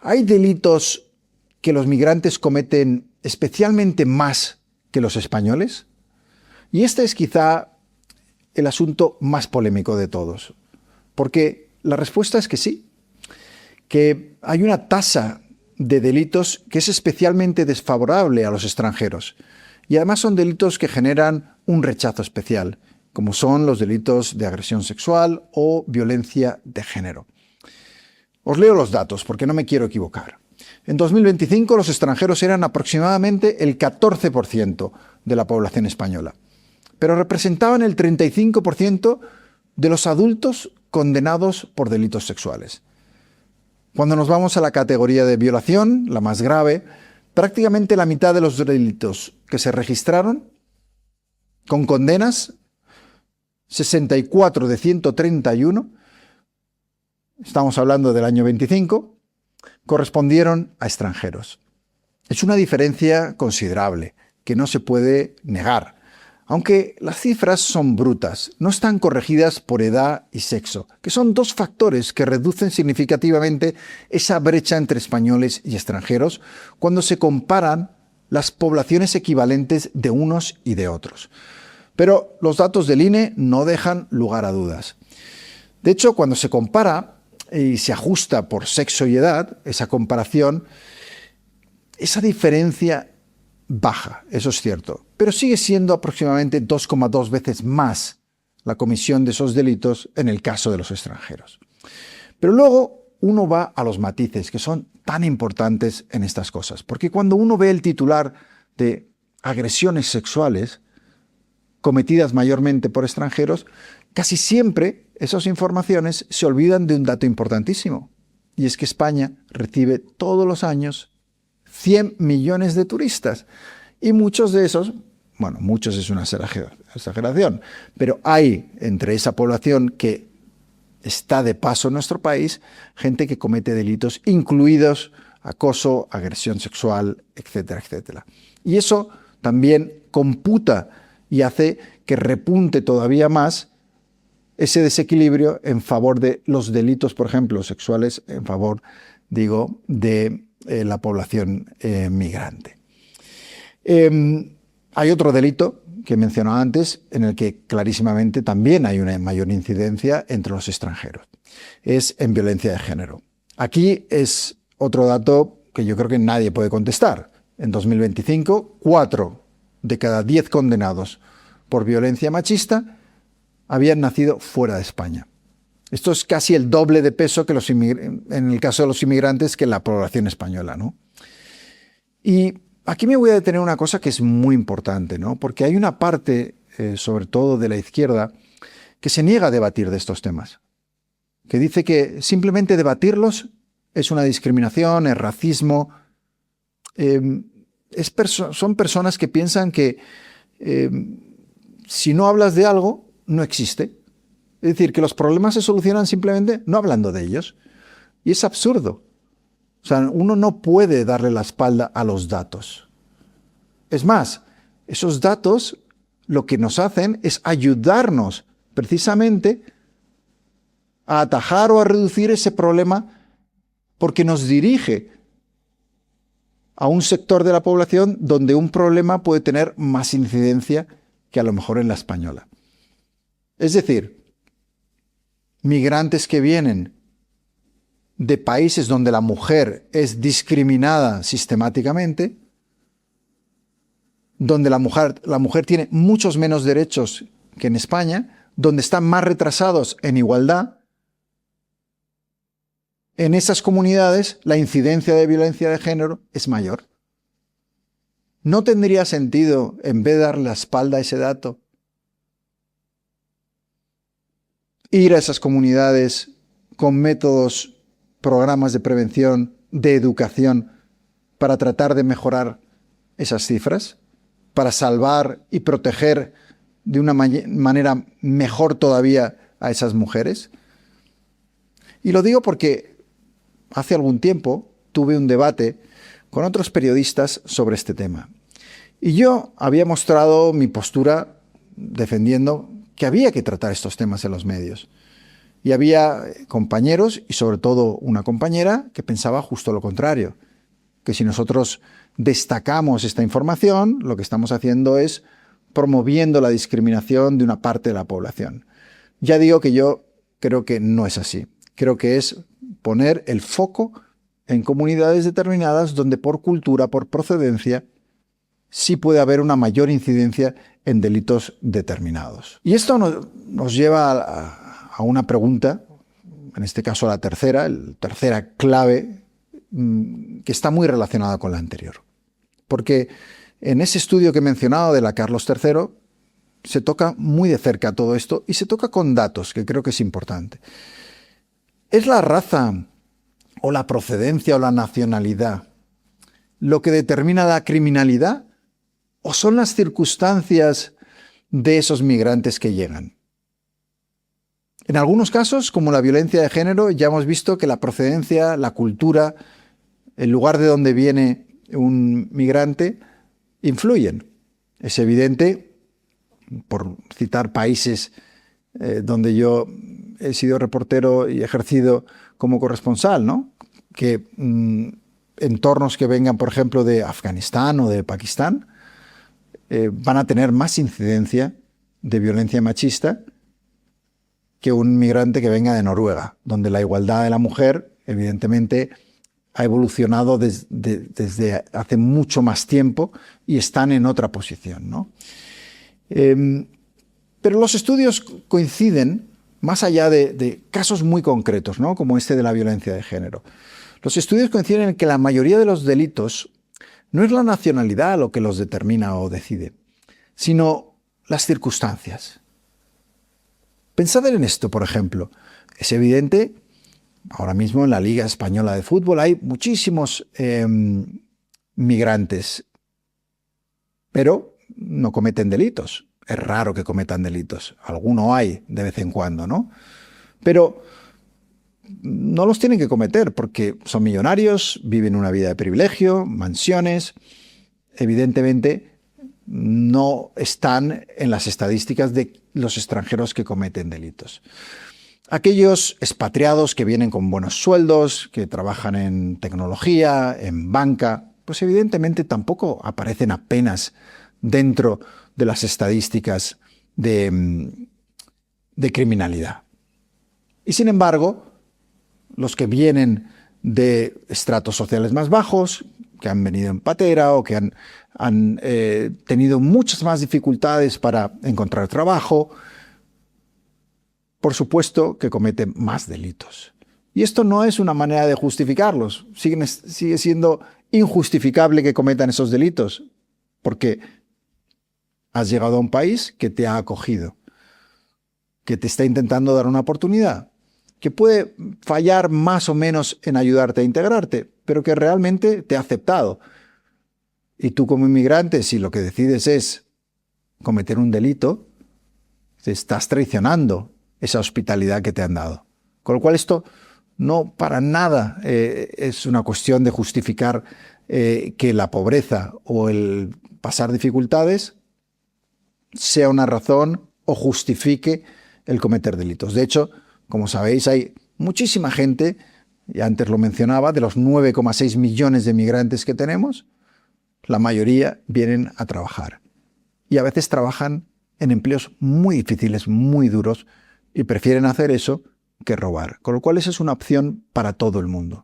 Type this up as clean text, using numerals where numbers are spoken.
¿Hay delitos que los migrantes cometen especialmente más que los españoles? Y este es quizá el asunto más polémico de todos, porque la respuesta es que sí, que hay una tasa de delitos que es especialmente desfavorable a los extranjeros, y además son delitos que generan un rechazo especial, como son los delitos de agresión sexual o violencia de género. Os leo los datos porque no me quiero equivocar. En 2025 los extranjeros eran aproximadamente el 14% de la población española, pero representaban el 35% de los adultos condenados por delitos sexuales. Cuando nos vamos a la categoría de violación, la más grave, prácticamente la mitad de los delitos que se registraron con condenas, 64 de 131, estamos hablando del año 25, correspondieron a extranjeros. Es una diferencia considerable que no se puede negar. Aunque las cifras son brutas, no están corregidas por edad y sexo, que son dos factores que reducen significativamente esa brecha entre españoles y extranjeros cuando se comparan las poblaciones equivalentes de unos y de otros. Pero los datos del INE no dejan lugar a dudas. De hecho, cuando se compara y se ajusta por sexo y edad, esa comparación, esa diferencia baja, eso es cierto, pero sigue siendo aproximadamente 2,2 veces más la comisión de esos delitos en el caso de los extranjeros. Pero luego uno va a los matices que son tan importantes en estas cosas, porque cuando uno ve el titular de agresiones sexuales cometidas mayormente por extranjeros, casi siempre esas informaciones se olvidan de un dato importantísimo, y es que España recibe todos los años 100 millones de turistas. Y muchos de esos, bueno, muchos es una exageración, pero hay entre esa población que está de paso en nuestro país, gente que comete delitos, incluidos acoso, agresión sexual, etcétera, etcétera. Y eso también computa y hace que repunte todavía más ese desequilibrio en favor de los delitos, por ejemplo, sexuales, en favor, digo, de la población migrante. Hay otro delito que he mencionado antes, en el que clarísimamente también hay una mayor incidencia entre los extranjeros. Es en violencia de género. Aquí es otro dato que yo creo que nadie puede contestar. En 2025, 4 de cada 10 condenados por violencia machista habían nacido fuera de España. Esto es casi el doble de peso que en el caso de los inmigrantes que la población española, ¿no? Y aquí me voy a detener en una cosa que es muy importante, ¿no? Porque hay una parte, sobre todo de la izquierda, que se niega a debatir de estos temas, que dice que simplemente debatirlos es una discriminación, es racismo. Son personas que piensan que si no hablas de algo, no existe. Es decir, que los problemas se solucionan simplemente no hablando de ellos. Y es absurdo. O sea, uno no puede darle la espalda a los datos. Es más, esos datos lo que nos hacen es ayudarnos precisamente a atajar o a reducir ese problema porque nos dirige a un sector de la población donde un problema puede tener más incidencia que a lo mejor en la española. Es decir, migrantes que vienen de países donde la mujer es discriminada sistemáticamente, donde la mujer tiene muchos menos derechos que en España, donde están más retrasados en igualdad, en esas comunidades la incidencia de violencia de género es mayor. ¿No tendría sentido, en vez de dar la espalda a ese dato, ir a esas comunidades con métodos, programas de prevención, de educación, para tratar de mejorar esas cifras, para salvar y proteger de una manera mejor todavía a esas mujeres? Y lo digo porque hace algún tiempo tuve un debate con otros periodistas sobre este tema. Y yo había mostrado mi postura defendiendo que había que tratar estos temas en los medios. Y había compañeros y sobre todo una compañera que pensaba justo lo contrario, que si nosotros destacamos esta información, lo que estamos haciendo es promoviendo la discriminación de una parte de la población. Ya digo que yo creo que no es así. Creo que es poner el foco en comunidades determinadas donde por cultura, por procedencia, sí puede haber una mayor incidencia en delitos determinados. Y esto nos lleva a una pregunta, en este caso la tercera clave, que está muy relacionada con la anterior. Porque en ese estudio que he mencionado de la Carlos III, se toca muy de cerca todo esto y se toca con datos, que creo que es importante. ¿Es la raza o la procedencia o la nacionalidad lo que determina la criminalidad o son las circunstancias de esos migrantes que llegan? En algunos casos, como la violencia de género, ya hemos visto que la procedencia, la cultura, el lugar de donde viene un migrante, influyen. Es evidente, por citar países donde yo he sido reportero y ejercido como corresponsal, ¿no? Que entornos que vengan, por ejemplo, de Afganistán o de Pakistán, van a tener más incidencia de violencia machista que un migrante que venga de Noruega, donde la igualdad de la mujer, evidentemente, ha evolucionado desde hace mucho más tiempo y están en otra posición, ¿no? Pero los estudios coinciden, más allá de casos muy concretos, ¿no? Como este de la violencia de género. Los estudios coinciden en que la mayoría de los delitos no es la nacionalidad lo que los determina o decide, sino las circunstancias. Pensad en esto, por ejemplo. Es evidente, ahora mismo en la Liga Española de Fútbol hay muchísimos migrantes, pero no cometen delitos. Es raro que cometan delitos. Alguno hay de vez en cuando, ¿no? Pero no los tienen que cometer porque son millonarios, viven una vida de privilegio, mansiones. Evidentemente, no están en las estadísticas de los extranjeros que cometen delitos. Aquellos expatriados que vienen con buenos sueldos, que trabajan en tecnología, en banca, pues evidentemente tampoco aparecen apenas dentro de las estadísticas de criminalidad. Y sin embargo, los que vienen de estratos sociales más bajos, que han venido en patera o que han tenido muchas más dificultades para encontrar trabajo, por supuesto que cometen más delitos. Y esto no es una manera de justificarlos. Sigue siendo injustificable que cometan esos delitos, porque has llegado a un país que te ha acogido, que te está intentando dar una oportunidad, que puede fallar más o menos en ayudarte a integrarte, pero que realmente te ha aceptado. Y tú como inmigrante, si lo que decides es cometer un delito, te estás traicionando esa hospitalidad que te han dado. Con lo cual esto no para nada es una cuestión de justificar que la pobreza o el pasar dificultades sea una razón o justifique el cometer delitos. De hecho, como sabéis, hay muchísima gente, y antes lo mencionaba, de los 9,6 millones de migrantes que tenemos, la mayoría vienen a trabajar. Y a veces trabajan en empleos muy difíciles, muy duros, y prefieren hacer eso que robar. Con lo cual esa es una opción para todo el mundo.